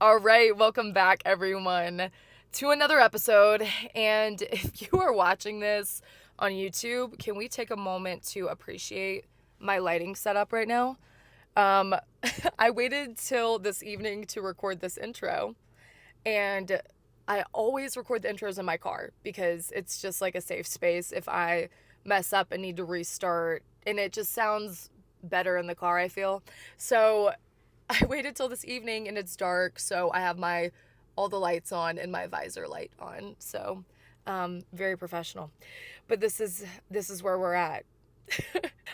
All right, welcome back, everyone, to another episode. And if you are watching this on YouTube, can we take a moment to appreciate my lighting setup right now? Um, I waited till this evening to record this intro, and I always record the intros in my car because it's just like a safe space if I mess up and need to restart, and it just sounds better in the car, I feel. So I waited till this evening and it's dark, so I have my all the lights on and my visor light on. So, very professional. But this is where we're at.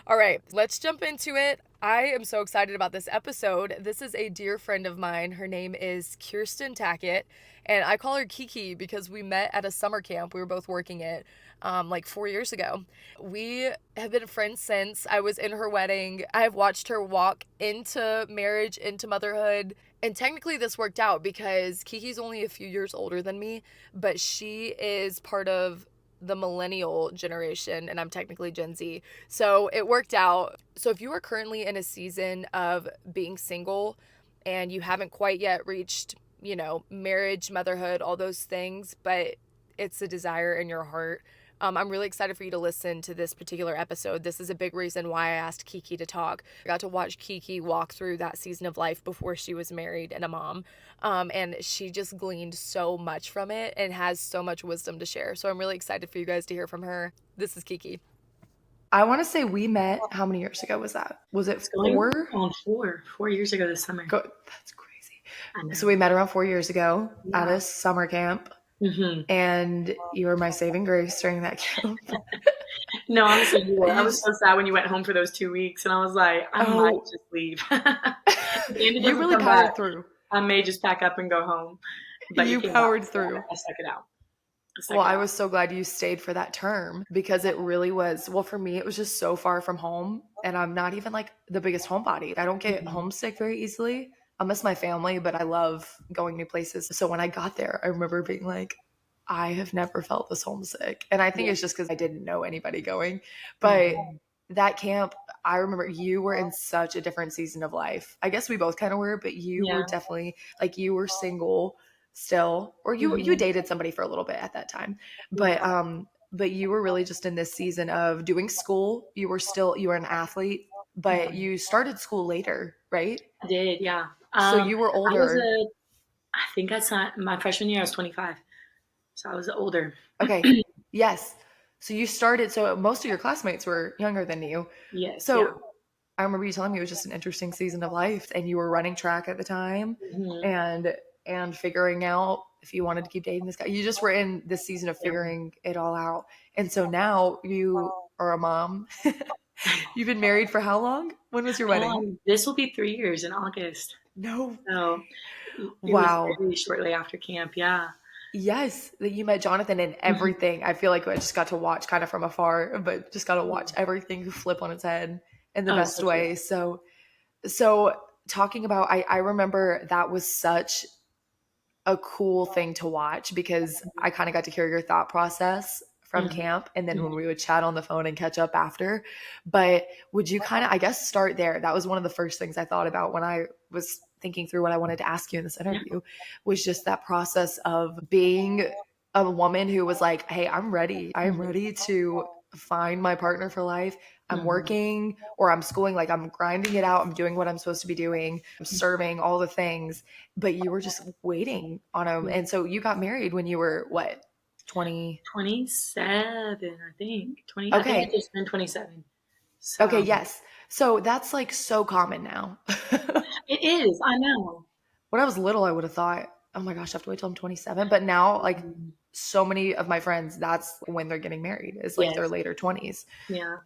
All right, let's jump into it. I am so excited about this episode. This is a dear friend of mine. Her name is Kirsten Tackett, and I call her Kiki because we met at a summer camp. We were both working it like 4 years ago. We have been friends since. I was in her wedding. I have watched her walk into marriage, into motherhood. And technically this worked out because Kiki's only a few years older than me, but she is part of the millennial generation and I'm technically Gen Z. So it worked out. So if you are currently in a season of being single and you haven't quite yet reached, marriage, motherhood, all those things, but it's a desire in your heart, I'm really excited for you to listen to this particular episode. This is a big reason why I asked Kiki to talk. I got to watch Kiki walk through that season of life before she was married and a mom. And she just gleaned so much from it and has so much wisdom to share. So I'm really excited for you guys to hear from her. This is Kiki. I want to say we met, how many years ago was that? Was it It's going 4? on 4 years ago this summer. That's crazy. I know. So we met around 4 years ago at Yeah. a summer camp, Mm-hmm. and you were my saving grace during that camp. No, honestly, you were. I was so sad when you went home for those 2 weeks, and I was like, I might just leave. You really powered through. I may just pack up and go home. But you powered through. I stuck it out. I was so glad you stayed for that term because it really was, well, for me, it was just so far from home, and I'm not even like the biggest homebody. I don't get homesick very easily. I miss my family, but I love going new places. So when I got there, I remember being like, I have never felt this homesick. And I think it's just because I didn't know anybody going. But that camp, I remember you were in such a different season of life. I guess we both kind of were, but you were definitely like, you were single still, or you dated somebody for a little bit at that time. But you were really just in this season of doing school. You were an athlete, but you started school later, right? I did, yeah. So you were older. I think I saw my freshman year, I was 25. So I was older. Okay. Yes. So you started, so most of your classmates were younger than you. Yes. So yeah. I remember you telling me it was just an interesting season of life, and you were running track at the time and figuring out if you wanted to keep dating this guy. You just were in this season of figuring it all out. And so now you are a mom. You've been married for how long? When was your wedding? This will be 3 years in August. No. So wow. It was really shortly after camp. Yeah. Yes, that you met Jonathan and everything. I feel like I just got to watch kind of from afar, but just got to watch everything flip on its head in the best way. So talking about, I remember that was such a cool thing to watch because I kind of got to hear your thought process from camp, and then when we would chat on the phone and catch up after. But would you kind of, I guess, start there? That was one of the first things I thought about when I was thinking through what I wanted to ask you in this interview, was just that process of being a woman who was like, hey, I'm ready. I'm ready to find my partner for life. I'm working or I'm schooling, like I'm grinding it out. I'm doing what I'm supposed to be doing. I'm serving, all the things, but you were just waiting on him. And so you got married when you were what? 27, I think. 20. Okay. I think I just turned 27. So. Okay, yes. So that's like so common now. It is. I know. When I was little, I would have thought, oh my gosh, I have to wait till I'm 27. But now, like so many of my friends, that's when they're getting married, is like their later 20s. Yeah.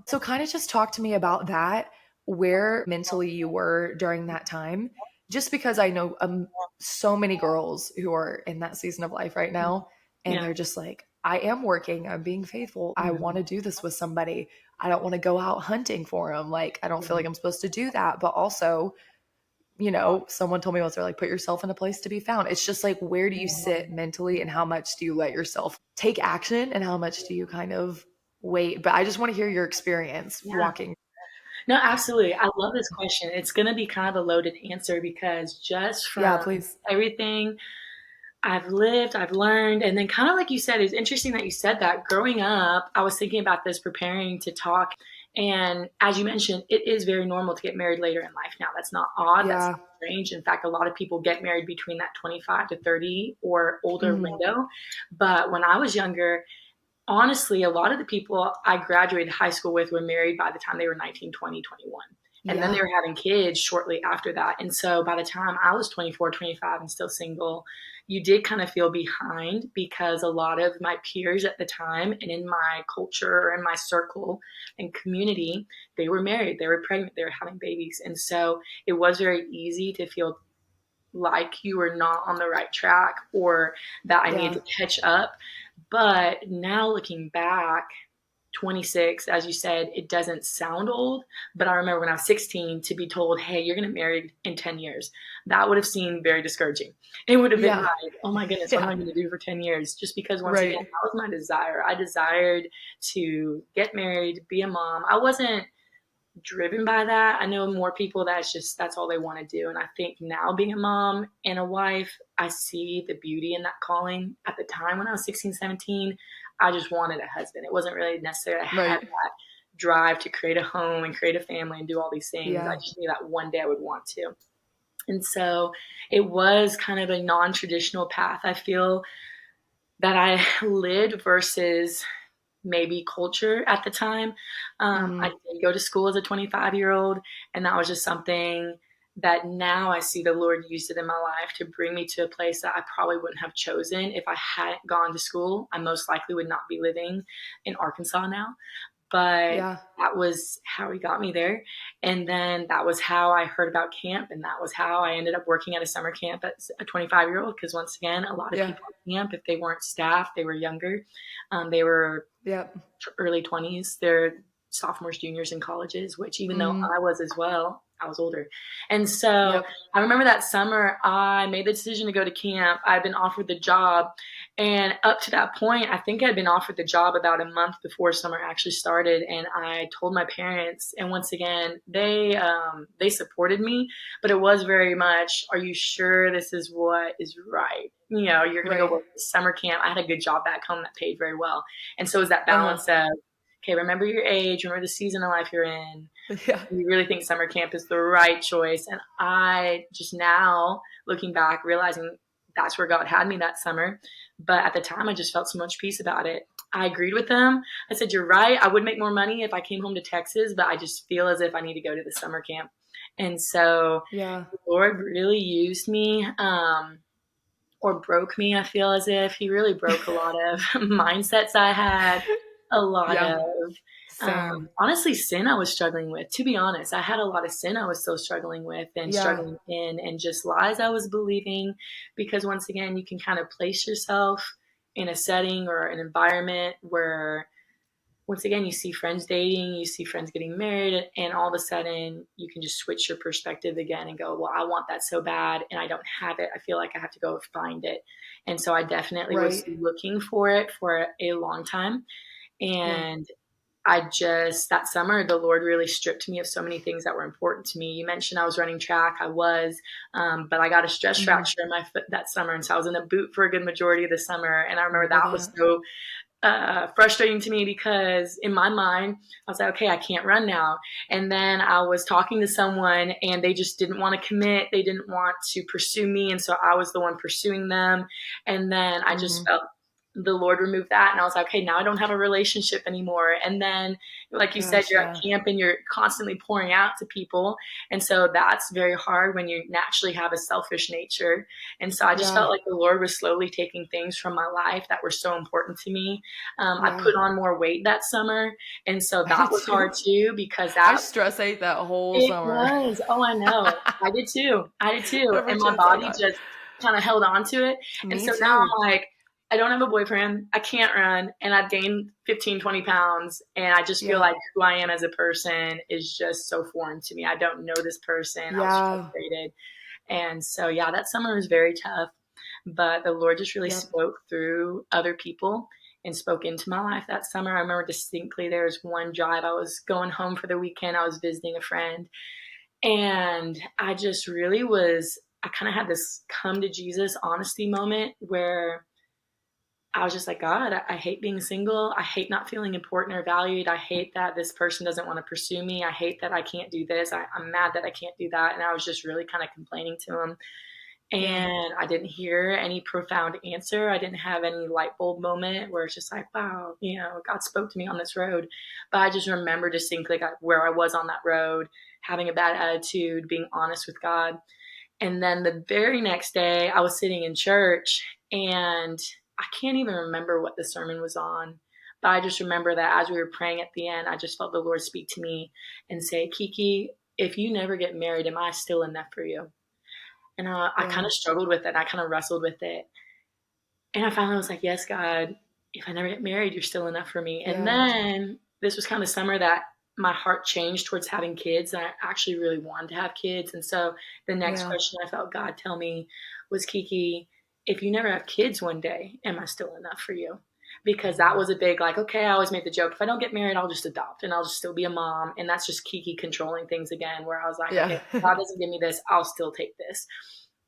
So kind of just talk to me about that, where mentally you were during that time, just because I know so many girls who are in that season of life right now. And they're just like, I am working. I'm being faithful. I want to do this with somebody. I don't want to go out hunting for them. Like, I don't feel like I'm supposed to do that. But also, someone told me once, they're like, put yourself in a place to be found. It's just like, where do you sit mentally and how much do you let yourself take action and how much do you kind of wait? But I just want to hear your experience walking. No, absolutely. I love this question. It's going to be kind of a loaded answer because just Yeah, from please. everything I've lived, I've learned, and then kind of like you said, it's interesting that you said that. Growing up, I was thinking about this, preparing to talk. And as you mentioned, it is very normal to get married later in life now. That's not odd. That's Yeah. not strange. In fact, a lot of people get married between that 25 to 30 or older Mhm. window. But when I was younger, honestly, a lot of the people I graduated high school with were married by the time they were 19, 20, 21. And then Yeah. they were having kids shortly after that. And so by the time I was 24, 25 and still single, you did kind of feel behind because a lot of my peers at the time and in my culture or in my circle and community, they were married, they were pregnant, they were having babies. And so it was very easy to feel like you were not on the right track or that I needed Yeah. to catch up. But now looking back, 26, as you said, it doesn't sound old, but I remember when I was 16 to be told, hey, you're going to get married in 10 years. That would have seemed very discouraging. It would have been Yeah. like, oh my goodness, what am Yeah. I going to do for 10 years? Just because, once again, Right. that was my desire. I desired to get married, be a mom. I wasn't driven by that. I know more people that's all they want to do. And I think now, being a mom and a wife, I see the beauty in that calling. At the time when I was 16, 17, I just wanted a husband. It wasn't really necessary. I had Right. that drive to create a home and create a family and do all these things. I Yeah. just knew that one day I would want to. And so it was kind of a non-traditional path, I feel, that I lived versus maybe culture at the time. I Mhm. did go to school as a 25-year-old, and that was just something that now I see the Lord used it in my life to bring me to a place that I probably wouldn't have chosen if I hadn't gone to school. I most likely would not be living in Arkansas now, but Yeah. that was how he got me there. And then that was how I heard about camp. And that was how I ended up working at a summer camp as a 25-year-old. Because once again, a lot of Yeah. people at camp, if they weren't staff, they were younger. They were Yep. early 20s. They're sophomores, juniors in colleges, which even though Mhm. I was as well, I was older. And so Yep. I remember that summer I made the decision to go to camp. I'd been offered the job. And up to that point, I think I'd been offered the job about a month before summer actually started. And I told my parents, and once again, they supported me, but it was very much, are you sure this is what is right? You know, you're going to go Right. work this summer camp. I had a good job back home that paid very well. And so it was that Uh-huh. balance of, okay, remember your age, remember the season of life you're in. Yeah. You really think summer camp is the right choice. And I just now, looking back, realizing that's where God had me that summer. But at the time, I just felt so much peace about it. I agreed with them. I said, you're right. I would make more money if I came home to Texas, but I just feel as if I need to go to the summer camp. And so Yeah. the Lord really used me. Or broke me. I feel as if he really broke a lot of mindsets I had, a lot Yeah. of Same. honestly sin I was struggling with. To be honest, I had a lot of sin I was still struggling with and Yeah. struggling in, and just lies I was believing. Because once again, you can kind of place yourself in a setting or an environment where, once again, you see friends dating, you see friends getting married, and all of a sudden you can just switch your perspective again and go, well, I want that so bad and I don't have it. I feel like I have to go find it. And so I definitely was Right. looking for it for a long time. Yeah. And I just, that summer, the Lord really stripped me of so many things that were important to me. You mentioned I was running track. I was, but I got a stress Mhm. fracture in my foot that summer. And so I was in a boot for a good majority of the summer. And I remember Remember that was that? so frustrating to me because in my mind, I was like, okay, I can't run now. And then I was talking to someone and they just didn't want to commit. They didn't want to pursue me. And so I was the one pursuing them. And then I just Mhm. felt the Lord removed that. And I was like, okay, now I don't have a relationship anymore. And then, like you said, Gosh, you're at yeah. camp and you're constantly pouring out to people. And so that's very hard when you naturally have a selfish nature. And so I just Yeah. felt like the Lord was slowly taking things from my life that were so important to me. I Yeah. put on more weight that summer. And so I that did was hard too. too, because I that stress ate that whole it summer. was. Oh, I know. I did too. I did too. Every And my chance I body got. just kind of held on to it. And Me so now too. I'm like, I don't have a boyfriend. I can't run. And I've gained 15, 20 pounds. And I just feel Yeah. like who I am as a person is just so foreign to me. I don't know this person. I was Yeah. frustrated. And so, yeah, that summer was very tough. But the Lord just really Yep. spoke through other people. and spoke into my life that summer. I remember distinctly there was one drive. I was going home for the weekend. I was visiting a friend. And I just really I kind of had this come to Jesus honesty moment where I was just like, God, I hate being single. I hate not feeling important or valued. I hate that this person doesn't want to pursue me. I hate that I can't do this. I'm mad that I can't do that. And I was just really kind of complaining to him. And I didn't hear any profound answer. I didn't have any light bulb moment where it's just like, wow, God spoke to me on this road. But I just remember distinctly where I was on that road, having a bad attitude, being honest with God. And then the very next day, I was sitting in church, and I can't even remember what the sermon was on. But I just remember that as we were praying at the end, I just felt the Lord speak to me and say, Kiki, if you never get married, am I still enough for you? And I kind of struggled with it. I kind of wrestled with it. And I finally was like, yes, God, if I never get married, you're still enough for me. And then this was kind of summer that my heart changed towards having kids. And I actually really wanted to have kids. And so the next question I felt God tell me was, Kiki, if you never have kids one day, am I still enough for you? Because that was a big, like, okay, I always made the joke, if I don't get married, I'll just adopt and I'll just still be a mom. And that's just Kiki controlling things again, where I was like, okay, if God doesn't give me this, I'll still take this.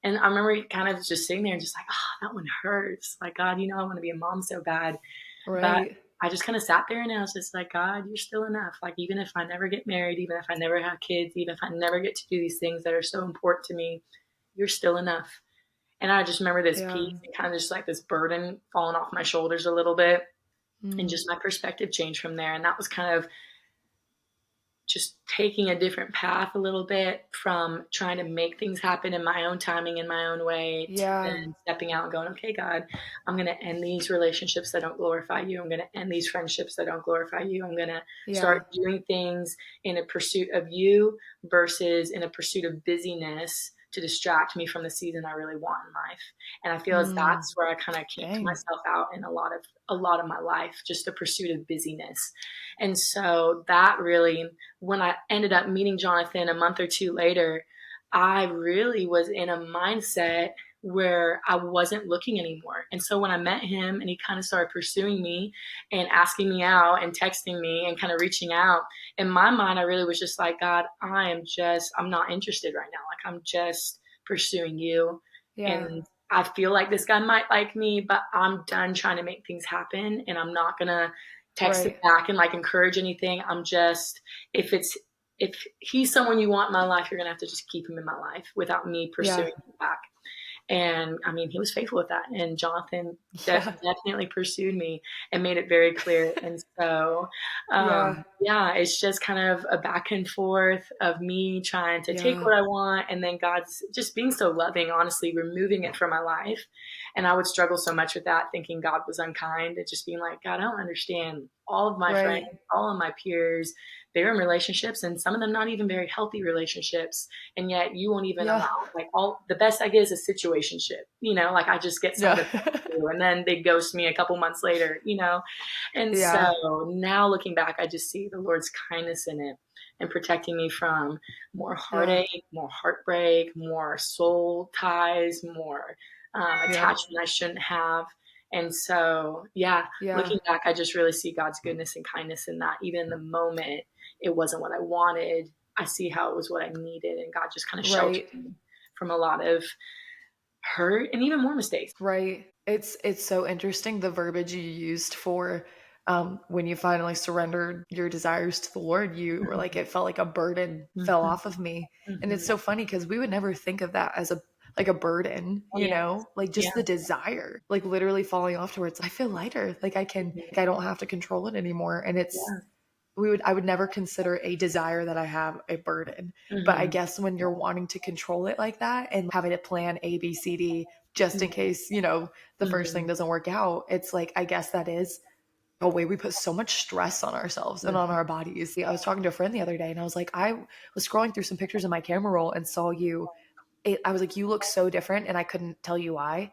And I remember kind of just sitting there and just like, oh, that one hurts. Like, God, I want to be a mom so bad. Right. But I just kind of sat there and I was just like, God, you're still enough. Like, even if I never get married, even if I never have kids, even if I never get to do these things that are so important to me, you're still enough. And I just remember this peace and kind of just like this burden falling off my shoulders a little bit. And just my perspective changed from there. And that was kind of just taking a different path a little bit from trying to make things happen in my own timing, in my own way, to then stepping out and going, okay, God, I'm going to end these relationships that don't glorify you. I'm going to end these friendships that don't glorify you. I'm going to start doing things in a pursuit of you versus in a pursuit of busyness to distract me from the season I really want in life. And I feel as that's where I kind of camped myself out in a lot of my life, just the pursuit of busyness. And so that really, when I ended up meeting Jonathan a month or two later, I really was in a mindset where I wasn't looking anymore. And so when I met him and he kind of started pursuing me and asking me out and texting me and kind of reaching out, in my mind, I really was just like, God, I'm not interested right now. Like, I'm just pursuing you. And I feel like this guy might like me, but I'm done trying to make things happen. And I'm not going to text him back and like encourage anything. I'm just, if he's someone you want in my life, you're going to have to just keep him in my life without me pursuing him back. And I mean, he was faithful with that. And Jonathan definitely pursued me and made it very clear. And so, it's just kind of a back and forth of me trying to take what I want. And then God's just being so loving, honestly, removing it from my life. And I would struggle so much with that, thinking God was unkind and just being like, God, I don't understand. All of my friends, all of my peers, they're in relationships, and some of them not even very healthy relationships. And yet you won't even allow, like, the best I get is a situationship, like I just get something and then they ghost me a couple months later, And so now looking back, I just see the Lord's kindness in it and protecting me from more heartache, more heartbreak, more soul ties, more attachment I shouldn't have. And so, looking back, I just really see God's goodness and kindness in that. Even in the moment, it wasn't what I wanted. I see how it was what I needed. And God just kind of sheltered me from a lot of hurt and even more mistakes. Right. It's so interesting, the verbiage you used for when you finally surrendered your desires to the Lord. You were like, it felt like a burden fell off of me. And it's so funny because we would never think of that as a burden, like just the desire, like literally falling off towards, I feel lighter. Like I don't have to control it anymore. And I would never consider a desire that I have a burden. But I guess when you're wanting to control it like that and having a plan A, B, C, D, just in case, the first thing doesn't work out, it's like, I guess that is a way we put so much stress on ourselves and on our bodies. I was talking to a friend the other day and I was like, I was scrolling through some pictures in my camera roll and saw you. I was like, you look so different, and I couldn't tell you why.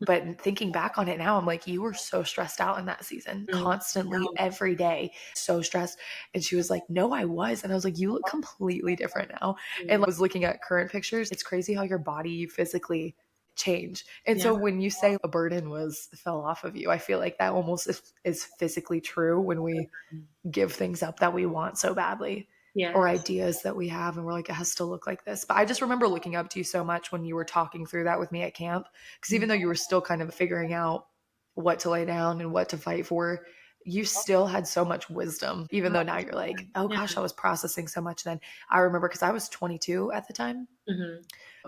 But thinking back on it now, I'm like, you were so stressed out in that season, constantly, every day, so stressed. And she was like, no, I was. And I was like, you look completely different now. And I was looking at current pictures. It's crazy how your body physically change. And so when you say a burden fell off of you, I feel like that almost is physically true when we give things up that we want so badly. Or ideas that we have and we're like, it has to look like this. But I just remember looking up to you so much when you were talking through that with me at camp. Because even though you were still kind of figuring out what to lay down and what to fight for, you still had so much wisdom, even though now you're like, oh gosh, I was processing so much then. I remember because I was 22 at the time.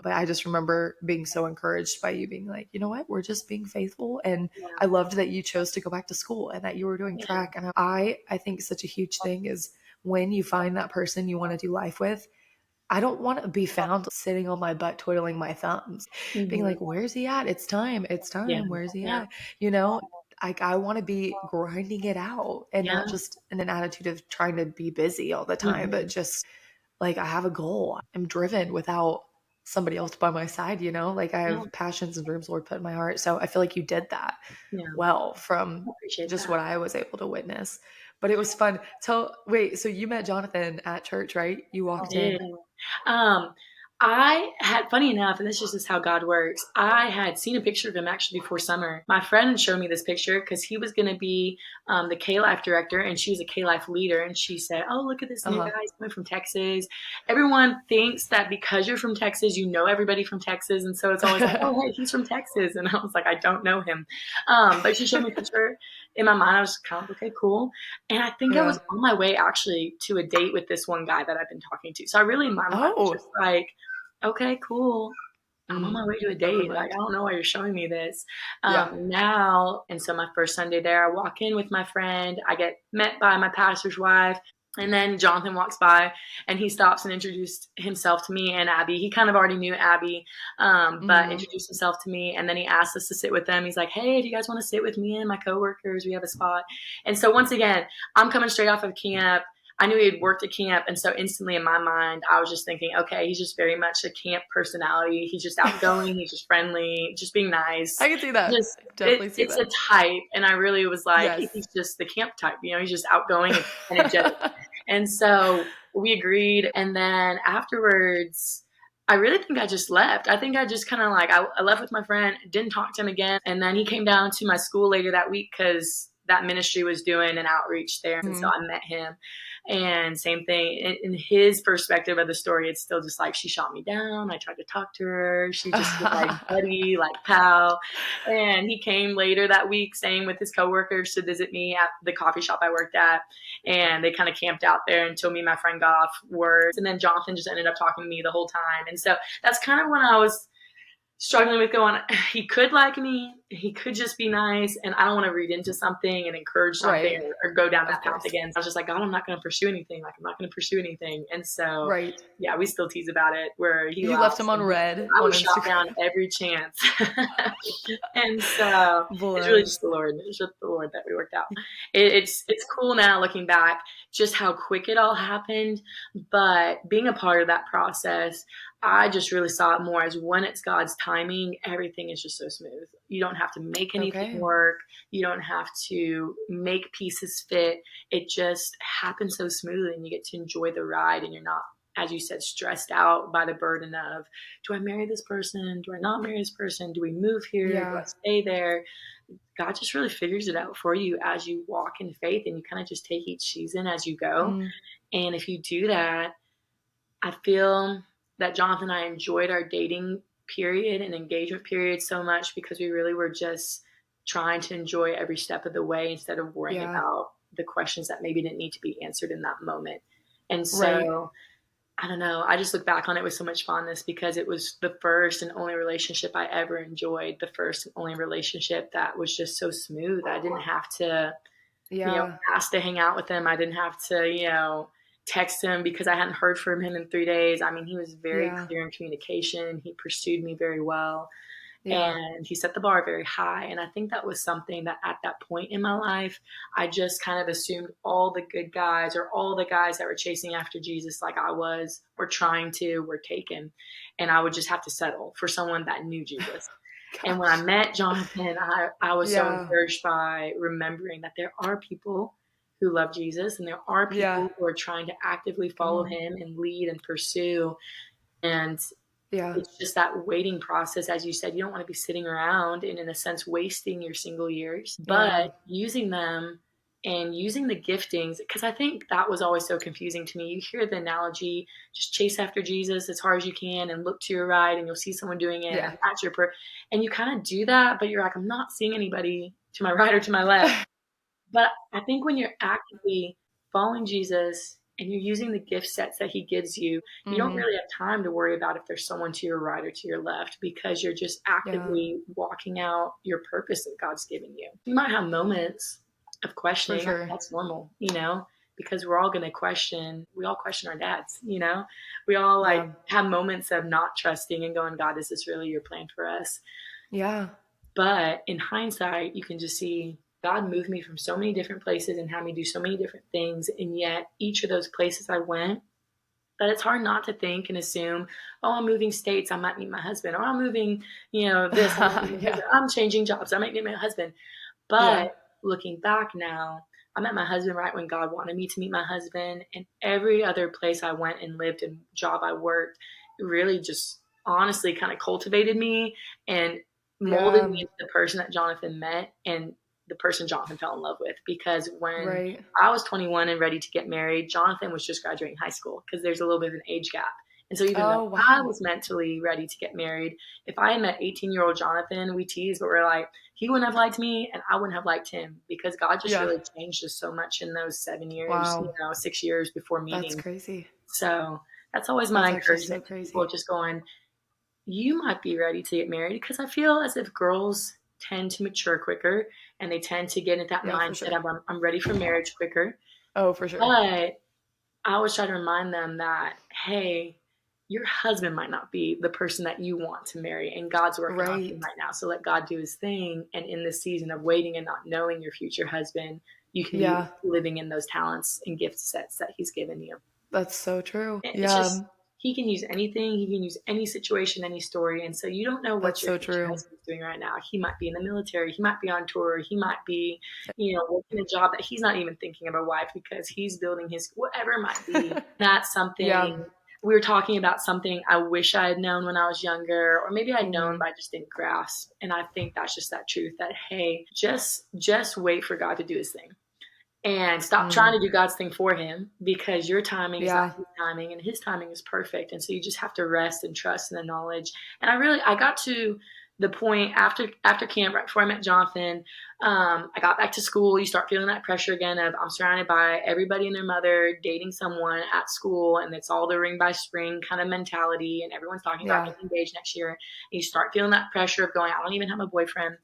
But I just remember being so encouraged by you being like, you know what, we're just being faithful. And I loved that you chose to go back to school and that you were doing track. And I think such a huge thing is when you find that person you want to do life with, I don't want to be found sitting on my butt twiddling my thumbs, being like, where's he at? It's time. Where's he at? You know, I want to be grinding it out and not just in an attitude of trying to be busy all the time, but just like I have a goal. I'm driven without somebody else by my side, you know, like I have passions and dreams Lord put in my heart. So I feel like you did that well from just what I was able to witness. But it was fun. Wait, so you met Jonathan at church, right? You walked in. I had, funny enough, and this just is how God works, I had seen a picture of him actually before summer. My friend showed me this picture because he was going to be the K-Life director, and she was a K-Life leader. And she said, oh, look at this new guy. He's coming from Texas. Everyone thinks that because you're from Texas, you know everybody from Texas. And so it's always like, oh, hey, he's from Texas. And I was like, I don't know him. But she showed me a picture. In my mind, I was kind of, okay, cool. And I think I was on my way actually to a date with this one guy that I've been talking to. So I really, in my mind, was just like, okay, cool. I'm on my way to a date. Like, I don't know why you're showing me this now. And so my first Sunday there, I walk in with my friend. I get met by my pastor's wife. And then Jonathan walks by and he stops and introduced himself to me and Abby. He kind of already knew Abby, but introduced himself to me. And then he asked us to sit with them. He's like, hey, do you guys want to sit with me and my coworkers? We have a spot. And so once again, I'm coming straight off of camp. I knew he had worked at camp. And so instantly in my mind, I was just thinking, okay, he's just very much a camp personality. He's just outgoing. He's just friendly, just being nice. I can see that. It's a type. And I really was like, he's just the camp type. You know, he's just outgoing and energetic. And so we agreed. And then afterwards, I really think I just left. I think I just kind of like, I left with my friend, didn't talk to him again. And then he came down to my school later that week because that ministry was doing an outreach there. And so I met him. And same thing in his perspective of the story, it's still just like, she shot me down. I tried to talk to her. She just was like buddy, like pal. And he came later that week, staying with his coworkers to visit me at the coffee shop I worked at. And they kind of camped out there until me and my friend got off work. And then Jonathan just ended up talking to me the whole time. And so that's kind of when I was struggling with going, he could like me, he could just be nice, and I don't want to read into something and encourage something or go down that path again. So I was just like, God, I'm not going to pursue anything. Like, I'm not going to pursue anything. And so, yeah, we still tease about it where you left him on red. I was shot down every chance. And so it's really just the Lord. It's just the Lord that we worked out. It's cool now looking back, just how quick it all happened. But being a part of that process, I just really saw it more as when it's God's timing, everything is just so smooth. You don't have to make anything work. You don't have to make pieces fit. It just happens so smoothly and you get to enjoy the ride and you're not, as you said, stressed out by the burden of, do I marry this person? Do I not marry this person? Do we move here? Do I stay there? God just really figures it out for you as you walk in faith and you kind of just take each season as you go. And if you do that, I feel that Jonathan and I enjoyed our dating period and engagement period so much because we really were just trying to enjoy every step of the way instead of worrying about the questions that maybe didn't need to be answered in that moment. And so, I don't know, I just look back on it with so much fondness because it was the first and only relationship I ever enjoyed, the first and only relationship that was just so smooth. I didn't have to, ask to hang out with him. I didn't have to, text him because I hadn't heard from him in 3 days. I mean, he was very clear in communication. He pursued me very well. And he set the bar very high. And I think that was something that at that point in my life, I just kind of assumed all the good guys or all the guys that were chasing after Jesus like I was or trying to were taken. And I would just have to settle for someone that knew Jesus. And when I met Jonathan, I was so encouraged by remembering that there are people who love Jesus and there are people who are trying to actively follow him and lead and pursue. And Yeah. It's just that waiting process. As you said, you don't want to be sitting around and, in a sense, wasting your single years, Yeah. but using them and using the giftings. Because I think that was always so confusing to me. You hear the analogy, just chase after Jesus as hard as you can and look to your right, and you'll see someone doing it. Yeah. And that's your prayer. And you kind of do that, but you're like, I'm not seeing anybody to my right or to my left. But I think when you're actively following Jesus and you're using the gift sets that he gives you, you don't Mm-hmm. really have time to worry about if there's someone to your right or to your left, because you're just Yeah. actively walking out your purpose that God's given you. You might have moments of For questioning. sure. That's normal, because we're all going to question. We all question our dads, we all like Yeah. have moments of not trusting and going, God, is this really your plan for us? Yeah. But in hindsight, you can just see God moved me from so many different places and had me do so many different things. And yet, each of those places I went, that it's hard not to think and assume, oh, I'm moving states, I might meet my husband, or I'm moving, this, I might meet my Yeah. husband. I'm changing jobs, I might meet my husband. Yeah. But looking back now, I met my husband right when God wanted me to meet my husband. And every other place I went and lived and job I worked, it really just honestly kind of cultivated me and molded Yeah. me into the person that Jonathan met and the person Jonathan fell in love with. Because when Right. I was 21 and ready to get married, Jonathan was just graduating high school, because there's a little bit of an age gap. And so even Oh, though I wow. was mentally ready to get married, if I had met 18-year-old Jonathan, we teased, but we're like, he wouldn't have liked me and I wouldn't have liked him, because God just Yeah. really changed us so much in those 7 years, Wow. 6 years before That's meeting. crazy. So that's always my That's actually so encouragement to people, crazy. just going, you might be ready to get married, because I feel as if girls tend to mature quicker and they tend to get into that Yeah, for mindset sure. of I'm ready for marriage quicker. Oh, for sure. But I always try to remind them that, hey, your husband might not be the person that you want to marry, and God's working on him Right. right now. So let God do his thing. And in this season of waiting and not knowing your future husband, you can be Yeah. living in those talents and gift sets that he's given you. That's so true. It's Yeah. just, he can use anything, he can use any situation, any story. And so you don't know what That's your so future true. husband's doing right now. He might be in the military, he might be on tour, he might be, working a job that he's not even thinking of a wife, because he's building his whatever it might be. That's Yeah. something we were talking about, something I wish I had known when I was younger, or maybe I'd known Hmm. but I just didn't grasp. And I think that's just that truth that, hey, just wait for God to do his thing. And stop trying Hmm. to do God's thing for him, because your timing is not Yeah. his timing and his timing is perfect. And so you just have to rest and trust in the knowledge. And I got to the point after camp, right before I met Jonathan, I got back to school. You start feeling that pressure again of, I'm surrounded by everybody and their mother dating someone at school, and it's all the ring by spring kind of mentality, and everyone's talking about Yeah. getting engaged next year. And you start feeling that pressure of going, I don't even have a boyfriend.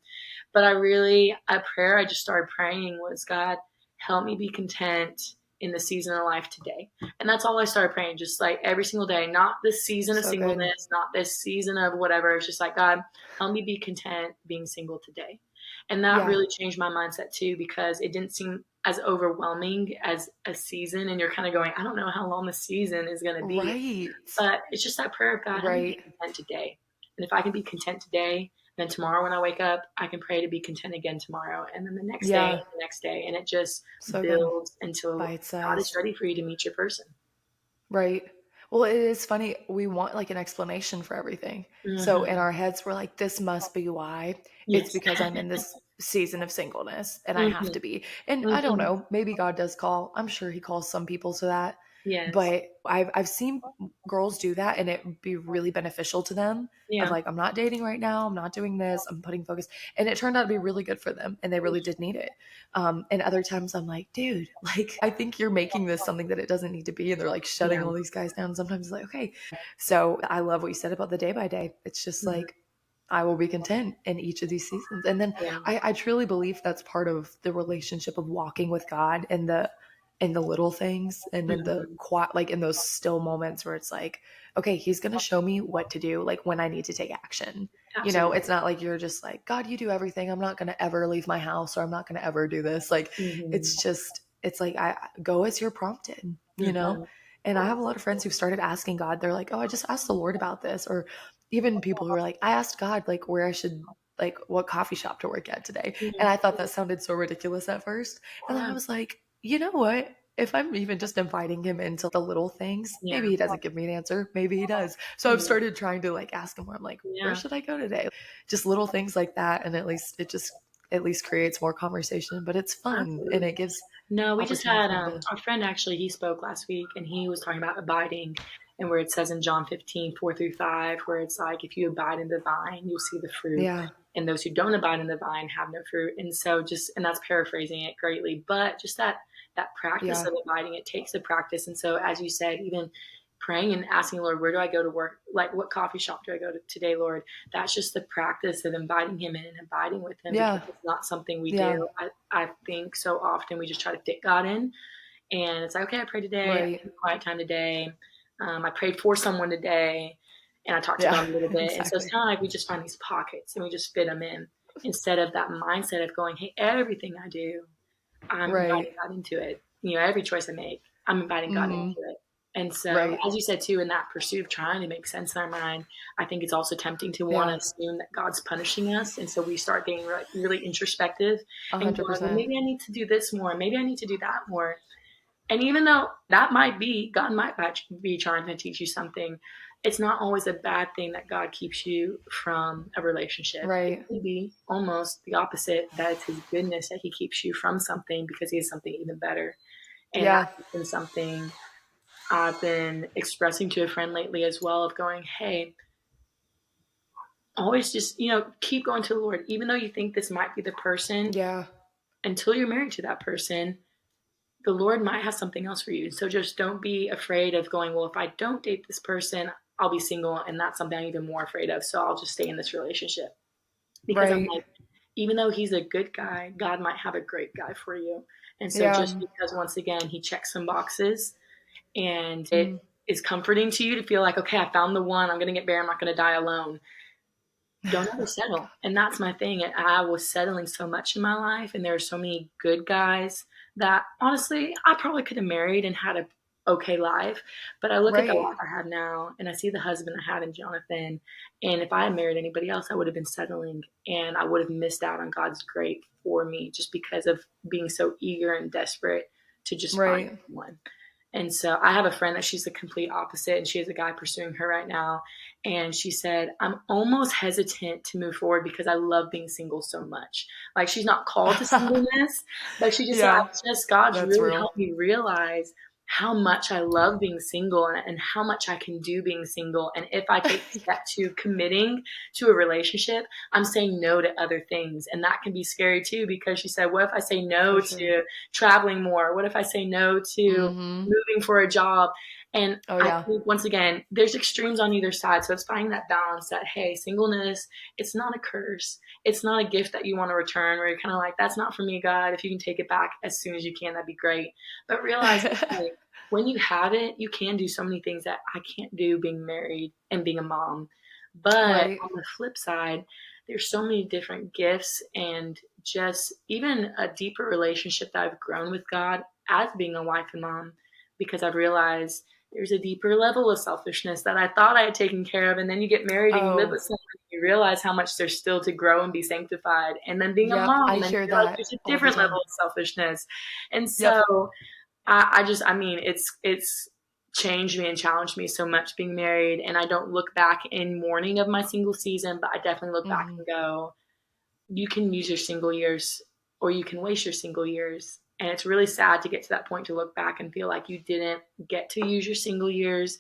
But a prayer I just started praying was, God, help me be content in the season of life today. And that's all I started praying, just like every single day, not this season of So good. singleness, not this season of whatever. It's just like, God, help me be content being single today. And that Yeah. really changed my mindset too, because it didn't seem as overwhelming as a season. And you're kind of going, I don't know how long the season is going to be. Right. But it's just that prayer of, God, help me be Right. content today. And if I can be content today, then tomorrow when I wake up, I can pray to be content again tomorrow. And then the next day, Yeah. and the next day. And it just So good. builds until Bite God is size. ready for you to meet your person. Right. Well, it is funny. We want like an explanation for everything. So in Mm-hmm. our heads, we're like, this must be why. It's Yes. because I'm in this season of singleness and I have Mm-hmm. to be. And I don't Mm-hmm. know, maybe God does call. I'm sure he calls some people to that. Yes. But I've seen girls do that and it be really beneficial to them of Yeah. like, I'm not dating right now. I'm not doing this. I'm putting focus. And it turned out to be really good for them. And they really did need it. And other times I'm like, dude, like, I think you're making this something that it doesn't need to be. And they're like shutting Yeah. all these guys down. Sometimes it's like, okay. So I love what you said about the day by day. It's just Mm-hmm. like, I will be content in each of these seasons. And then Yeah. I truly believe that's part of the relationship of walking with God and the little things and in the Mm-hmm. quiet, like in those still moments where it's like, okay, he's going to show me what to do, like when I need to take action. Absolutely. It's not like you're just like, God, you do everything. I'm not going to ever leave my house or I'm not going to ever do this. Like, Mm-hmm. it's like, I go as you're prompted. Mm-hmm. And I have a lot of friends who've started asking God, they're like, oh, I just asked the Lord about this. Or even people who are like, I asked God, like, where I should, like, what coffee shop to work at today. And I thought that sounded so ridiculous at first. And then I Yeah. was like, you know what? if I'm even just inviting him into the little things, Yeah. maybe he doesn't give me an answer. Maybe he does. So I've started trying to like ask him where I'm like, where Yeah. should I go today? Just little things like that. And at least creates more conversation, but it's fun and Absolutely. it gives No, we just opportunity had for him to, our friend actually, he spoke last week and he was talking about abiding and where it says in John 15:4-5, where it's like, if you abide in the vine, you'll see the fruit. yeah, And those who don't abide in the vine have no fruit. And so and that's paraphrasing it greatly, but just that practice yeah, of abiding, it takes a practice. And so, as you said, even praying and asking, Lord, where do I go to work? Like, what coffee shop do I go to today, Lord? That's just the practice of inviting him in and abiding with him, because yeah, it's not something we yeah, do. I think so often we just try to fit God in, and it's like, okay, I prayed today, I right. had quiet time today, I prayed for someone today, and I talked to Yeah, God a little bit. And so it's exactly. kind of like we just find these pockets and we just fit them in, instead of that mindset of going, hey, everything I do, I'm Right. inviting God into it. Every choice I make, I'm inviting God into Hmm. it. And so, Right. as you said too, in that pursuit of trying to make sense in our mind, I think it's also tempting to want to Yeah, assume that God's punishing us. And so we start getting really introspective and going, well, 100%. maybe I need to do this more. Maybe I need to do that more. And even though that might be, God might be trying to teach you something, it's not always a bad thing that God keeps you from a relationship. It Right. could be almost the opposite, that it's his goodness that he keeps you from something because he has something even better. And Yeah. that's been something I've been expressing to a friend lately as well, of going, hey, always just, keep going to the Lord. Even though you think this might be the person, Yeah. until you're married to that person, the Lord might have something else for you. So just don't be afraid of going, well, if I don't date this person, I'll be single. And that's something I'm even more afraid of. So I'll just stay in this relationship. Because I'm Right. like, even though he's a good guy, God might have a great guy for you. And so Yeah. just because, once again, he checks some boxes and Mm. it is comforting to you to feel like, okay, I found the one, I'm going to get married, I'm not going to die alone. Don't ever settle. And that's my thing. I was settling so much in my life, and there are so many good guys that honestly I probably could have married and had a okay life. But I look at the Right. life I have now, and I see the husband I had in Jonathan. And if I had married anybody else, I would have been settling, and I would have missed out on God's grace for me, just because of being so eager and desperate to just find Right. one. And so I have a friend that she's the complete opposite, and she has a guy pursuing her right now. And she said, I'm almost hesitant to move forward because I love being single so much. Like, she's not called to singleness, but she just said, Yeah. God's That's really real. helped me realize how much I love being single, and how much I can do being single. And if I take the step to committing to a relationship, I'm saying no to other things. And that can be scary too, because she said, what if I say no For sure. to traveling more? What if I say no to Hmm. moving for a job? And Oh I yeah. think, once again, there's extremes on either side. So it's finding that balance that, hey, singleness, it's not a curse. It's not a gift that you want to return, where you're kind of like, that's not for me, God. If you can take it back as soon as you can, that'd be great. But realize that, hey, when you have it, you can do so many things that I can't do being married and being a mom. But Right. on the flip side, there's so many different gifts, and just even a deeper relationship that I've grown with God as being a wife and mom, because I've realized there's a deeper level of selfishness that I thought I had taken care of. And then you get married and you live Oh, with someone, and you realize how much there's still to grow and be sanctified. And then being a yep. I mom, then you hear realize that there's a all the different level time. of selfishness. And Yep. so I mean, it's changed me and challenged me so much being married. And I don't look back in mourning of my single season, but I definitely look back Hmm. and go, you can use your single years, or you can waste your single years. And it's really sad to get to that point, to look back and feel like you didn't get to use your single years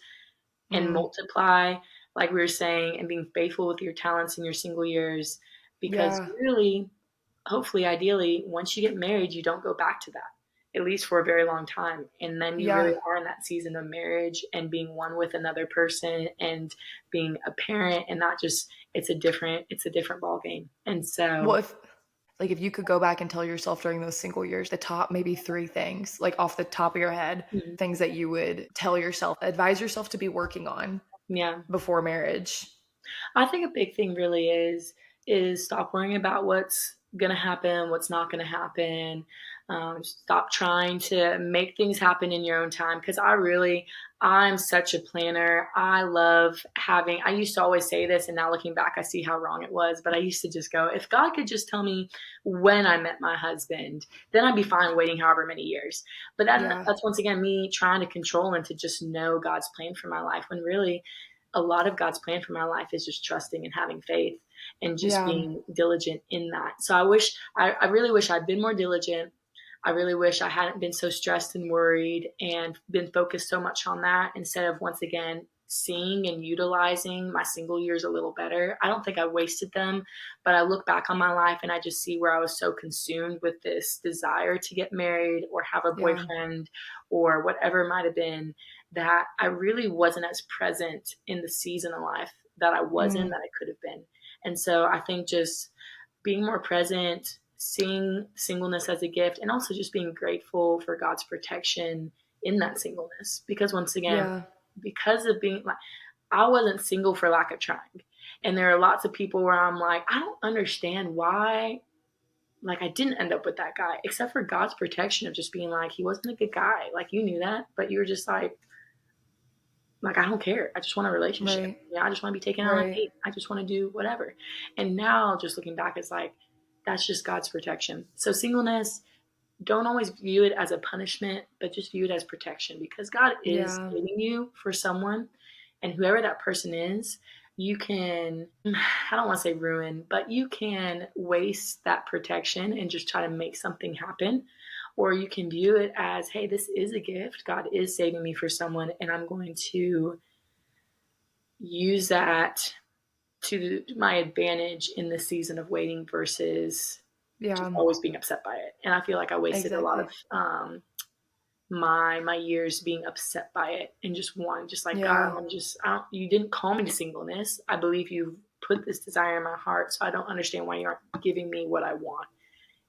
and Mm. multiply, like we were saying, and being faithful with your talents in your single years. Because Yeah. really, hopefully, ideally, once you get married, you don't go back to that, at least for a very long time. And then you Yeah. really are in that season of marriage and being one with another person and being a parent, and not just, it's a different ball game. And Well, so, if you could go back and tell yourself during those single years, the top maybe three things, like off the top of your head, mhm, things that you would tell yourself, advise yourself to be working on yeah, before marriage. I think a big thing really is is stop worrying about what's going to happen, what's not going to happen. Stop trying to make things happen in your own time. Because I'm such a planner. I used to always say this, and now looking back, I see how wrong it was. But I used to just go, if God could just tell me when I met my husband, then I'd be fine waiting however many years. But that's once again me trying to control and to just know God's plan for my life, when really a lot of God's plan for my life is just trusting and having faith and just being diligent in that. So I really wish I'd been more diligent. I really wish I hadn't been so stressed and worried and been focused so much on that, instead of once again seeing and utilizing my single years a little better. I don't think I wasted them, but I look back on my life and I just see where I was so consumed with this desire to get married or have a boyfriend or whatever it might have been, that I really wasn't as present in the season of life that I was in that I could have been. And so I think just being more present, seeing singleness as a gift, and also just being grateful for God's protection in that singleness. Because once again, because of being like, I wasn't single for lack of trying. And there are lots of people where I'm like, I don't understand why, like, I didn't end up with that guy, except for God's protection of just being like, he wasn't a good guy. Like, you knew that, but you were just like, I don't care. I just want a relationship. Right. Yeah, I just want to be taken on a date. I just want to do whatever. And now just looking back, it's like, that's just God's protection. So singleness, don't always view it as a punishment, but just view it as protection, because God is saving you for someone, and whoever that person is, you can, I don't want to say ruin, but you can waste that protection and just try to make something happen. Or you can view it as, hey, this is a gift. God is saving me for someone, and I'm going to use that to my advantage in the season of waiting versus just always being upset by it. And I feel like I wasted a lot of my years being upset by it and just wanting, just like, God, you didn't call me to singleness. I believe you put this desire in my heart, so I don't understand why you aren't giving me what I want.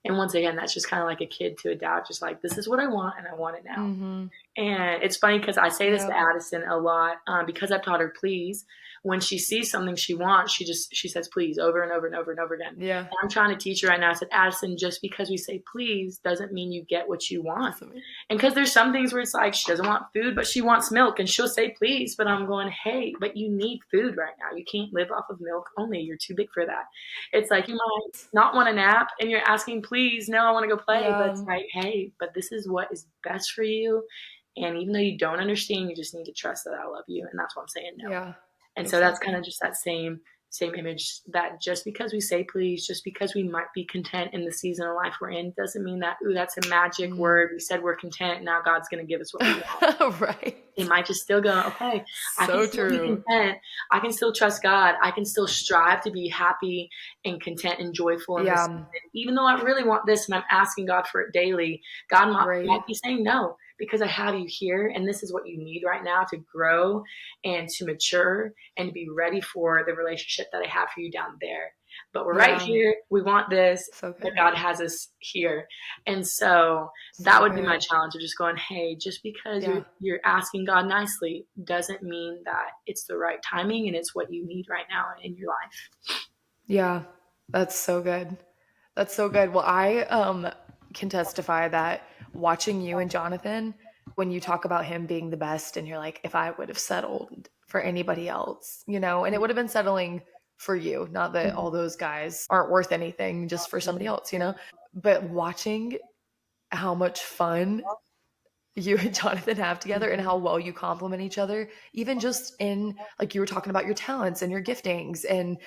And once again, that's just kind of like a kid to adapt, just like, this is what I want and I want it now. And it's funny because I say this to Addison a lot, because I've taught her please. When she sees something she wants, she says please over and over and over and over again. Yeah. And I'm trying to teach her right now. I said, Addison, just because we say please doesn't mean you get what you want. And because there's some things where it's like, she doesn't want food, but she wants milk, and she'll say please. But I'm going, hey, but you need food right now. You can't live off of milk only. You're too big for that. It's like, you might not want a nap and you're asking please, no, I want to go play. But it's like, hey, but this is what is best for you. And even though you don't understand, you just need to trust that I love you. And that's what I'm saying no. Yeah. And so that's kind of just that same image, that just because we say please, just because we might be content in the season of life we're in, doesn't mean that, ooh, that's a magic word. We said we're content. Now God's going to give us what we want. Right. It might just still go, okay, I So can still be true. content. I can still trust God. I can still strive to be happy and content and joyful in this season. Even though I really want this and I'm asking God for it daily, God might be saying no, because I have you here and this is what you need right now to grow and to mature and to be ready for the relationship that I have for you down there. But we're right here. We want this, but God has us here. And so that would be my challenge of just going, hey, just because you're asking God nicely doesn't mean that it's the right timing and it's what you need right now in your life. Yeah, that's so good. That's so good. Well, I can testify that watching you and Jonathan, when you talk about him being the best and you're like, if I would have settled for anybody else, and it would have been settling for you, not that all those guys aren't worth anything just for somebody else, but watching how much fun you and Jonathan have together and how well you complement each other, even just in, like, you were talking about your talents and your giftings and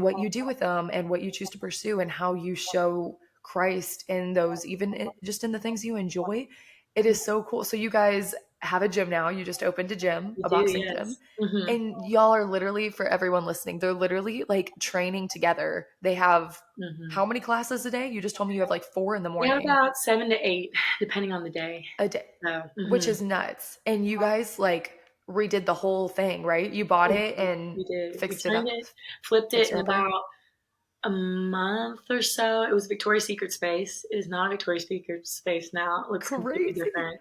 what you do with them and what you choose to pursue and how you show Christ in those, even just in the things you enjoy. It is so cool. So you guys have a gym now. You just opened a gym, a boxing gym. And y'all are literally, for everyone listening, they're literally like training together. They have how many classes a day? You just told me you have like 4 in the morning. Yeah, about 7 to 8, depending on the day. A day, which is nuts. And you guys like redid the whole thing, right? You bought it and fixed it up. Flipped it in about a month or so. It was Victoria's Secret space. It is not a Victoria's Secret space now. It looks completely different.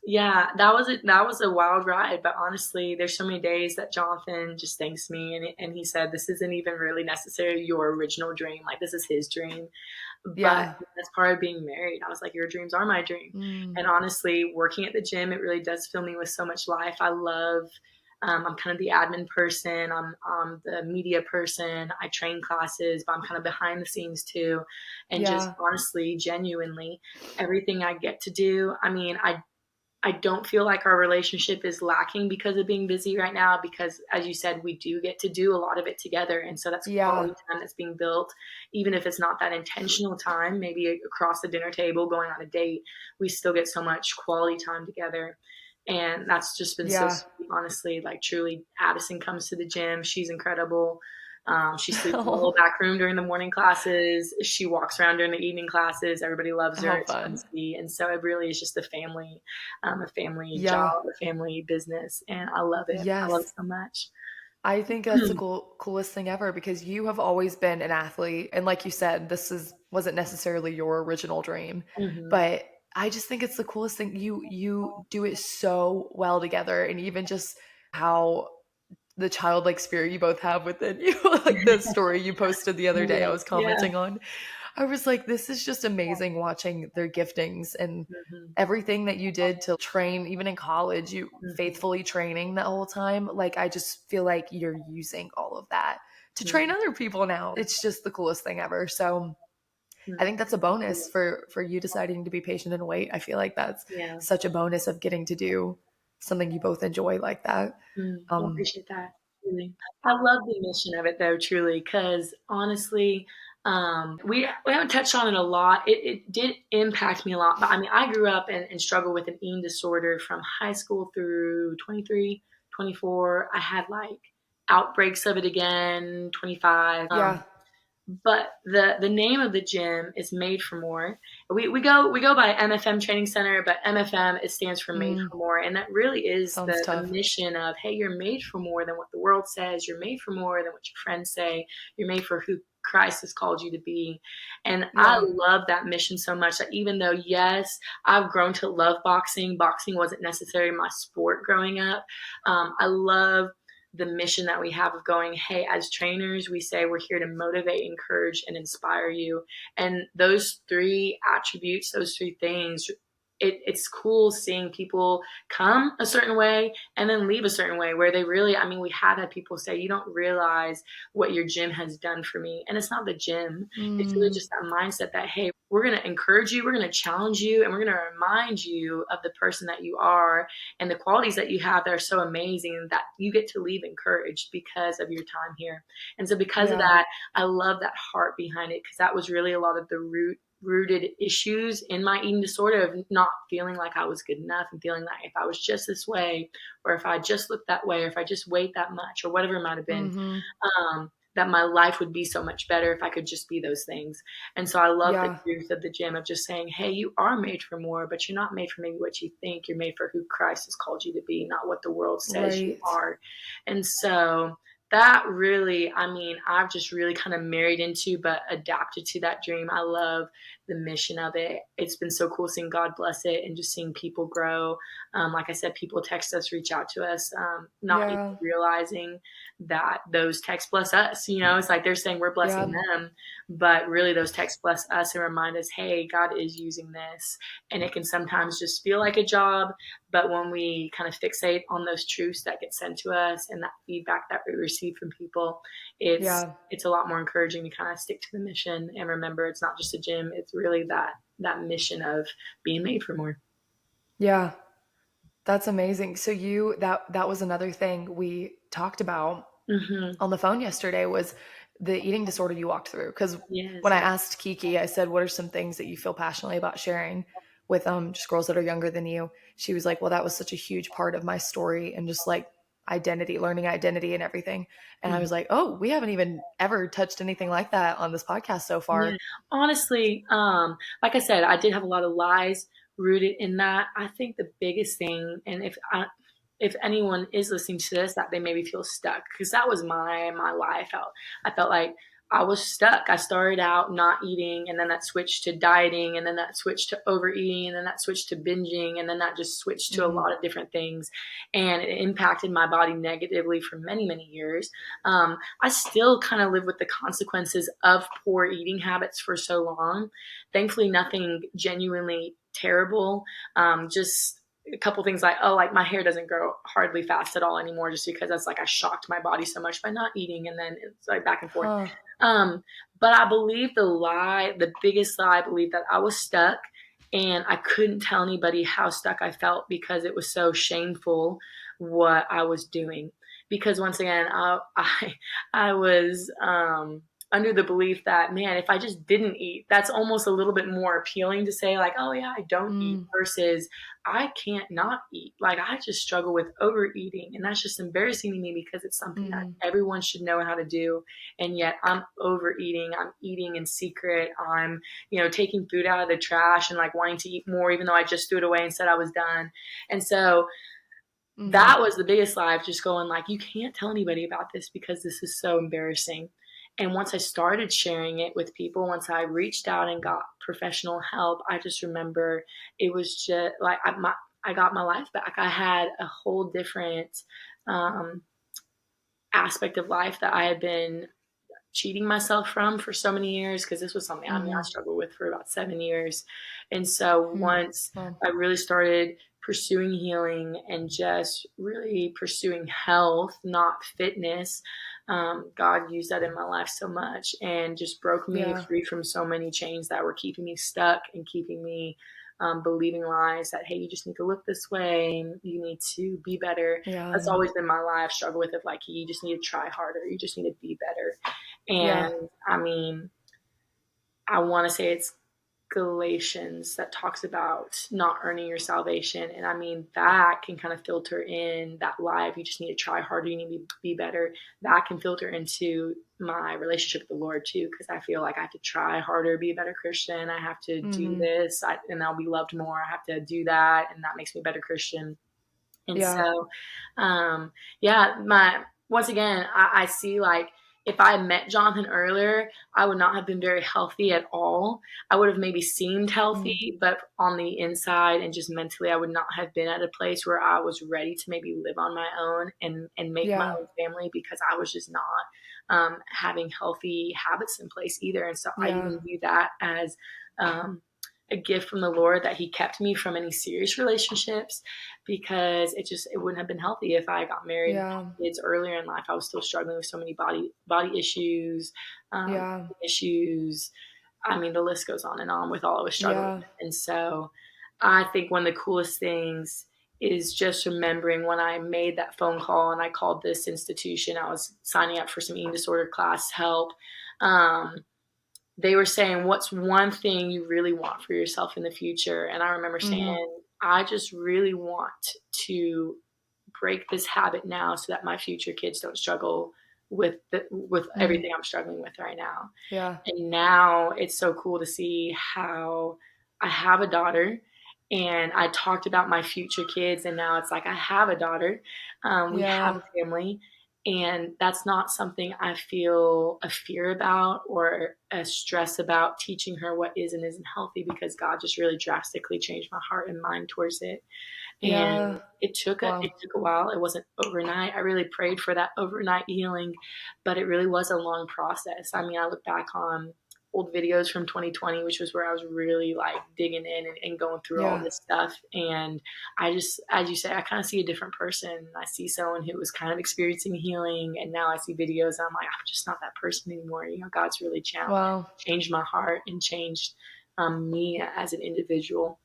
Yeah, that was a wild ride, but honestly, there's so many days that Jonathan just thanks me, and he said, "This isn't even really necessarily your original dream. Like, this is his dream." But Yeah. that's part of being married. I was like, "Your dreams are my dream." Mm. And honestly, working at the gym, it really does fill me with so much life. I love. I'm kind of the admin person. I'm the media person. I train classes, but I'm kind of behind the scenes too. And just Yeah. honestly, genuinely, everything I get to do. I mean, I don't feel like our relationship is lacking because of being busy right now, because as you said, we do get to do a lot of it together. And so that's Yeah. quality time that's being built. Even if it's not that intentional time, maybe across the dinner table, going on a date, we still get so much quality time together. And that's just been so Yeah. sweet, honestly. Like, truly, Addison comes to the gym. She's incredible. She sleeps in the little Oh, back room during the morning classes. She walks around during the evening classes. Everybody loves her. how It's fun to fun. see. And so it really is just a family Yeah. job, a family business. And I love it. I love it Yes. so much. I think that's the coolest thing ever because you have always been an athlete. And like you said, wasn't necessarily your original dream, Hmm. but I just think it's the coolest thing. You do it so well together. And even just how the childlike spirit you both have within you, like the story you posted the other day, I Yeah. was Yeah. commenting on. I was like, this is just amazing watching their giftings and Hmm. everything that you did to train, even in college, you Hmm. faithfully training the whole time. Like, I just feel like you're using all of that to train Hmm. other people now. It's just the coolest thing ever. So I think that's a bonus for you deciding to be patient and wait. I feel like that's Yeah. such a bonus of getting to do something you both enjoy like that. Well, I Um, appreciate that. Really. I love the mission of it though, truly, because honestly, we haven't touched on it a lot. It did impact me a lot, but I mean, I grew up and struggled with an eating disorder from high school through 23, 24. I had like outbreaks of it again, 25. yeah. But the name of the gym is Made for More. We go by MFM Training Center, but MFM, it stands for Made Mm, for More, and that really is sounds the tough. mission of, hey, you're made for more than what the world says. You're made for more than what your friends say. You're made for who Christ has called you to be. And I Yeah. love that mission so much that even though, yes, I've grown to love boxing, boxing wasn't necessarily my sport growing up. I love the mission that we have of going, hey, as trainers, we say we're here to motivate, encourage, and inspire you. And those three attributes, those three things, it's cool seeing people come a certain way and then leave a certain way where they really, I mean, we have had people say, you don't realize what your gym has done for me. And it's not the gym. It's really Mm, just that mindset that, hey, we're going to encourage you, we're going to challenge you, and we're going to remind you of the person that you are and the qualities that you have that are so amazing that you get to leave encouraged because of your time here. And so because of yeah. that, I love that heart behind it, because that was really a lot of the rooted issues in my eating disorder of not feeling like I was good enough and feeling like if I was just this way, or if I just looked that way, or if I just weighed that much, or whatever it might have been, Hmm. that my life would be so much better if I could just be those things. And so I love the Yeah. truth of the gym of just saying, hey, you are made for more, but you're not made for maybe what you think. You're made for who Christ has called you to be, not what the world says you Right. are. And so that really, I mean, I've just really kind of married into, but adapted to that dream. I love the mission of it. It's been so cool seeing God bless it and just seeing people grow. Like I said, people text us, reach out to us, not even Yeah. realizing that those texts bless us. You know, it's like they're saying we're blessing Yeah. them, but really those texts bless us and remind us, hey, God is using this. And it can sometimes just feel like a job, but when we kind of fixate on those truths that get sent to us and that feedback that we receive from people, Yeah. it's a lot more encouraging to kind of stick to the mission and remember it's not just a gym, it's really that mission of being made for more. Yeah. That's amazing. So that was another thing we talked about Mm-hmm. on the phone yesterday was the eating disorder you walked through. Because when Yes. I asked Kiki, I said, "What are some things that you feel passionately about sharing with just girls that are younger than you?" She was like, "Well, that was such a huge part of my story and just like identity, learning identity and everything." And I Mm-hmm. was like, "Oh, we haven't even ever touched anything like that on this podcast so Yeah, far." honestly, like I said, I did have a lot of lies rooted in that. I think the biggest thing, and if anyone is listening to this, that they maybe feel stuck, because that was my lie. I felt like I was stuck. I started out not eating, and then that switched to dieting, and then that switched to overeating, and then that switched to binging, and then that just switched to a lot of different things. And it impacted my body negatively for many, many years. I still kind of live with the consequences of poor eating habits for so long. Thankfully, nothing genuinely terrible. Just a couple things like, oh, like my hair doesn't grow hardly fast at all anymore, just because that's like I shocked my body so much by not eating, and then it's like back and forth. But I believe the biggest lie, I believe that I was stuck and I couldn't tell anybody how stuck I felt because it was so shameful what I was doing. Because once again, I was under the belief that, man, if I just didn't eat, that's almost a little bit more appealing to say, like, oh yeah, I don't eat, versus I can't not eat. Like, I just struggle with overeating, and that's just embarrassing to me because it's something that everyone should know how to do. And yet I'm overeating. I'm eating in secret. I'm, taking food out of the trash and like wanting to eat more, even though I just threw it away and said I was done. And so that was the biggest lie of just going like, you can't tell anybody about this because this is so embarrassing. And once I started sharing it with people, once I reached out and got professional help, I just remember it was just like I got my life back. I had a whole different aspect of life that I had been cheating myself from for so many years, because this was something I struggled with for about 7 years. And so once I really started pursuing healing and just really pursuing health, not fitness, God used that in my life so much and just broke me free from so many chains that were keeping me stuck and keeping me believing lies that, hey, you just need to look this way, you need to be better. That's always been my life struggle with it, like, you just need to try harder, you just need to be better. And I mean, I want to say it's Galatians that talks about not earning your salvation. And I mean, that can kind of filter in that lie of you just need to try harder, you need to be better. That can filter into my relationship with the Lord too, because I feel like I have to try harder, be a better Christian. I have to do this and I'll be loved more. I have to do that, and that makes me a better Christian. And so, once again, I see, like, if I had met Jonathan earlier, I would not have been very healthy at all. I would have maybe seemed healthy, but on the inside and just mentally, I would not have been at a place where I was ready to maybe live on my own and make my own family, because I was just not having healthy habits in place either. And so I even view that as a gift from the Lord, that he kept me from any serious relationships, because it wouldn't have been healthy if I got married and had kids earlier in life. I was still struggling with so many body issues, issues. I mean, the list goes on and on with all I was struggling with. And so I think one of the coolest things is just remembering when I made that phone call and I called this institution, I was signing up for some eating disorder class help. They were saying, what's one thing you really want for yourself in the future? And I remember saying, I just really want to break this habit now so that my future kids don't struggle with everything I'm struggling with right now. And now it's so cool to see how I have a daughter, and I talked about my future kids, and now it's like I have a daughter. We have a family. And that's not something I feel a fear about or a stress about, teaching her what is and isn't healthy, because God just really drastically changed my heart and mind towards it. And it took a while. It wasn't overnight. I really prayed for that overnight healing, but it really was a long process. I mean, I look back on old videos from 2020, which was where I was really like digging in and going through all this stuff. And I just, as you say, I kind of see a different person. I see someone who was kind of experiencing healing, and now I see videos and I'm like, I'm just not that person anymore. God's really changed my heart and changed me as an individual.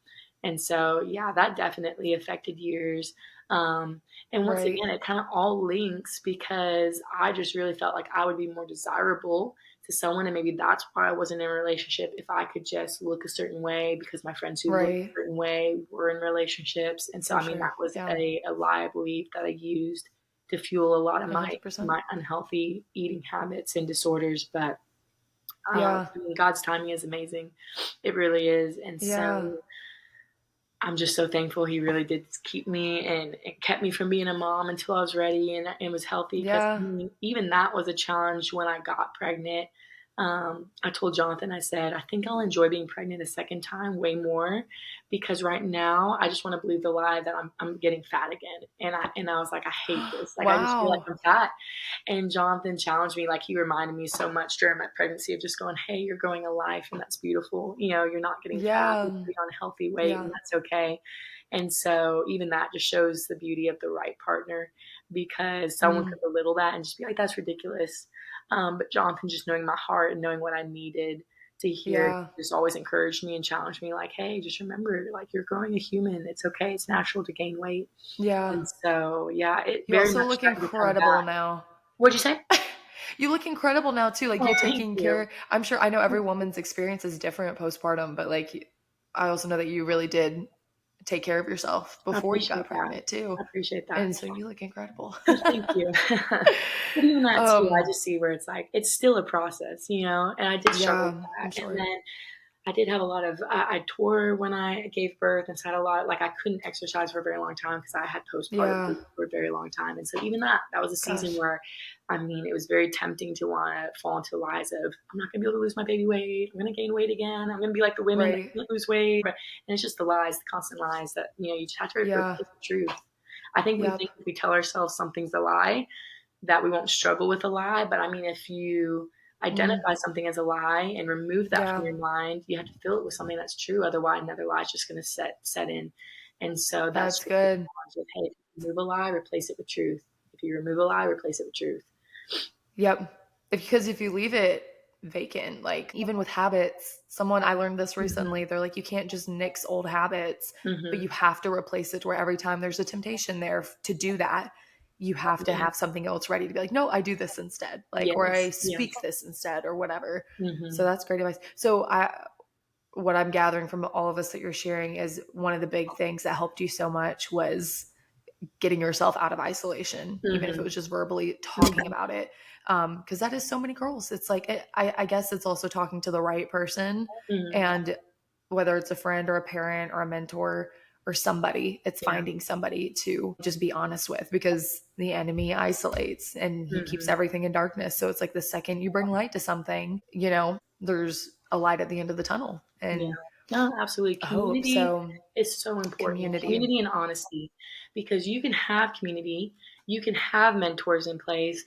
And so, that definitely affected years. And once again, it kind of all links, because I just really felt like I would be more desirable to someone, and maybe that's why I wasn't in a relationship, if I could just look a certain way, because my friends who look a certain way were in relationships. And so, that was a lie, I believe, that I used to fuel a lot of my unhealthy eating habits and disorders. But God's timing is amazing. It really is. And so I'm just so thankful he really did keep me and it kept me from being a mom until I was ready and was healthy. Because even that was a challenge when I got pregnant. I told Jonathan, I said, I think I'll enjoy being pregnant a second time way more, because right now I just want to believe the lie that I'm getting fat again. And I was like, I hate this. Like, I just feel like Wow. I'm fat. And Jonathan challenged me, like, he reminded me so much during my pregnancy of just going, hey, you're growing a life, and that's beautiful. You're not getting fat, you're Yeah. putting on a healthy weight, Yeah. and that's okay. And so even that just shows the beauty of the right partner, because someone could belittle that and just be like, that's ridiculous. But Jonathan, just knowing my heart and knowing what I needed to hear, Yeah. just always encouraged me and challenged me, like, hey, just remember, like, you're growing a human. It's okay. It's natural to gain weight. Yeah. And so, yeah, it You very also much look started to come back. incredible now. What'd you say? You look incredible now too. Like Oh, you're thank taking you. care. I'm sure I know every woman's experience is different postpartum, but like I also know that you really did take care of yourself I before you got appreciate that. pregnant too. I appreciate that. And so you look incredible. Well, thank you. But even that too, I um just see where it's like, it's still a process, and I did struggle yeah, with I'm that. And sure. then I did have a lot of, I tore when I gave birth, and so I had a lot, like, I couldn't exercise for a very long time because I had postpartum Yeah. bleeding for a very long time. And so even that was a season Gosh. where, I mean, it was very tempting to want to fall into lies of, I'm not going to be able to lose my baby weight. I'm going to gain weight again. I'm going to be like the women that Right. can't lose weight. And it's just the lies, the constant lies that, you just have to replace Yeah. with truth. I think we Yep. think if we tell ourselves something's a lie, that we won't struggle with a lie. But I mean, if you identify something as a lie and remove that from Yeah. your mind, you have to fill it with something that's true. Otherwise, another lie is just going to set in. And so that's That's just the good. challenge of, hey, if you remove a lie, replace it with truth. If you remove a lie, replace it with truth. Yep. Because if you leave it vacant, like even with habits, I learned this recently. They're like, you can't just nix old habits, but you have to replace it where every time there's a temptation there to do that, you have to Yeah. have something else ready to be like, no, I do this instead, like, or I Yes. speak Yes. this instead or whatever. So Mm-hmm. that's great advice. So what I'm gathering from all of us that you're sharing is one of the big things that helped you so much was getting yourself out of isolation, even if it Mm-hmm. was just verbally talking Mm-hmm. about it. Because that is so many girls. It's like, I guess it's also talking to the right person. Mm-hmm. And whether it's a friend or a parent or a mentor or somebody, it's Yeah. finding somebody to just be honest with, because the enemy isolates and he keeps Mm-hmm. everything in darkness. So it's like the second you bring light to something, there's a light at the end of the tunnel. Yeah. And No, absolutely. I hope Community so. is so important. Community. Community and honesty, because you can have community, you can have mentors in place,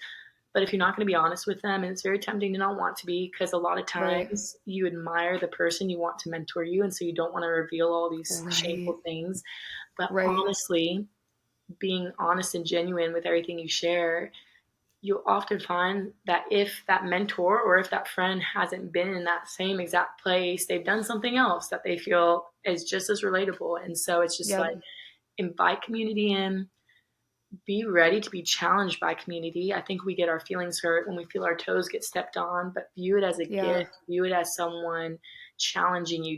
but if you're not going to be honest with them, and it's very tempting to not want to be, because a lot of Right. times you admire the person you want to mentor you, and so you don't want to reveal all these Right. shameful things. But Right. honestly, being honest and genuine with everything you share, you'll often find that if that mentor or if that friend hasn't been in that same exact place, they've done something else that they feel is just as relatable. And so it's just like, Yep. invite community in, be ready to be challenged by community. I think we get our feelings hurt when we feel our toes get stepped on, but view it as a Yeah. gift, view it as someone challenging you.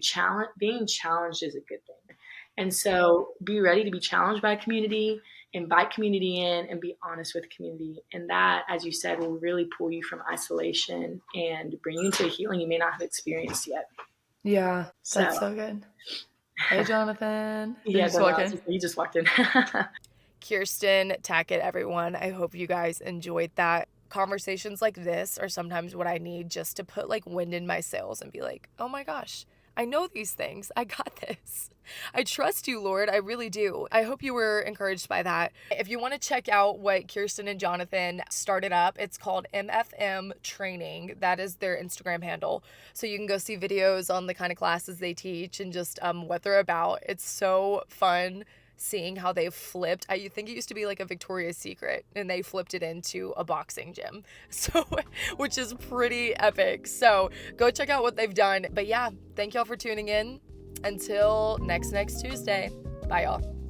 Being challenged is a good thing. And so be ready to be challenged by community, invite community in, and be honest with community. And that, as you said, will really pull you from isolation and bring you into a healing you may not have experienced yet. Yeah. That's So, so good. Hey, Jonathan. Did you yeah, just no, walk in? you just walked in. Kirsten, Tackett, everyone, I hope you guys enjoyed that. Conversations like this are sometimes what I need just to put like wind in my sails and be like, oh my gosh, I know these things. I got this. I trust you, Lord. I really do. I hope you were encouraged by that. If you want to check out what Kirsten and Jonathan started up, it's called MFM Training. That is their Instagram handle. So you can go see videos on the kind of classes they teach and just what they're about. It's so fun seeing how they've flipped. I think it used to be like a Victoria's Secret and they flipped it into a boxing gym. So, which is pretty epic. So go check out what they've done. But yeah, thank y'all for tuning in. Until next Tuesday. Bye y'all.